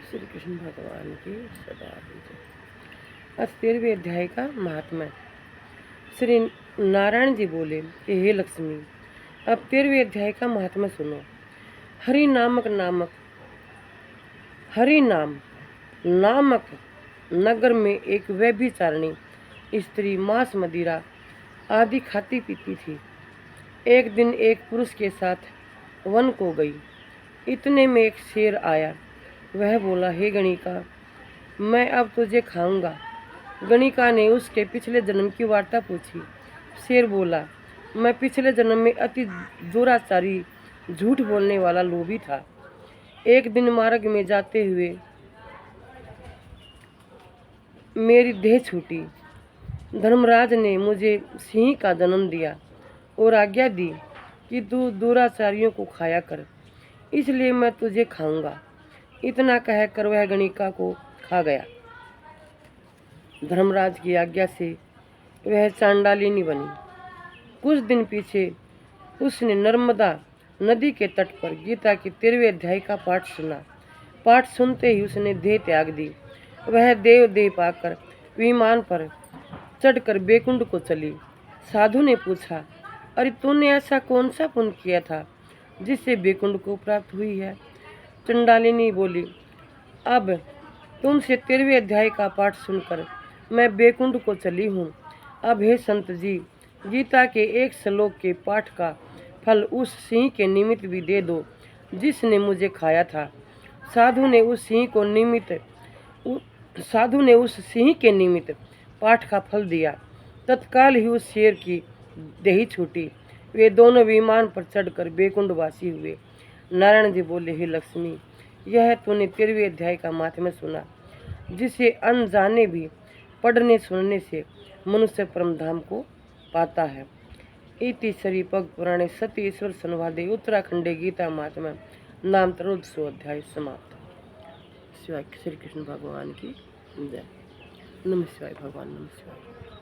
श्री कृष्ण भगवान की सदा जय। 13वें अध्याय का महात्मा। श्री नारायण जी बोले कि हे लक्ष्मी, अब 13वें अध्याय का महात्मा सुनो। हरि नाम नामक नगर में एक व्यभिचारिणी स्त्री मांस मदिरा आदि खाती पीती थी। एक दिन एक पुरुष के साथ वन को गई। इतने में एक शेर आया। वह बोला, हे गणिका, मैं अब तुझे खाऊंगा। गणिका ने उसके पिछले जन्म की वार्ता पूछी। शेर बोला, मैं पिछले जन्म में अति दुराचारी, झूठ बोलने वाला लोभी था। एक दिन मार्ग में जाते हुए मेरी देह छूटी। धर्मराज ने मुझे सिंह का जन्म दिया और आज्ञा दी कि तू दुराचारियों को खाया कर, इसलिए मैं तुझे खाऊंगा। इतना कहकर वह गणिका को खा गया। धर्मराज की आज्ञा से वह चांडालिनी बनी। कुछ दिन पीछे उसने नर्मदा नदी के तट पर गीता के 13वें अध्याय का पाठ सुना। पाठ सुनते ही उसने देह त्याग दी। वह देह पाकर विमान पर चढ़कर बेकुंड को चली। साधु ने पूछा, अरे तूने ऐसा कौन सा पुण्य किया था जिससे बेकुंड को प्राप्त हुई है? चंडालिनी बोली, अब तुमसे 13वें अध्याय का पाठ सुनकर मैं बेकुंड को चली हूँ। अब हे संत जी, गीता के एक श्लोक के पाठ का फल उस सिंह के निमित्त भी दे दो जिसने मुझे खाया था। साधु ने उस सिंह के निमित्त पाठ का फल दिया। तत्काल ही उस शेर की देही छूटी। वे दोनों विमान पर चढ़कर बेकुंडवासी हुए। नारायण जी बोले, हे लक्ष्मी, यह तूने 13वें अध्याय का महात्म्य सुना, जिसे अनजाने भी पढ़ने सुनने से मनुष्य परम धाम को पाता है। इति श्री पद्म पुराणे सतीश्वर संवादे उत्तराखंडे गीता महात्म्य नाम 13वां अध्याय समाप्त। शिवाय श्री कृष्ण भगवान की जय। नमः शिवाय भगवान, नमः शिवाय।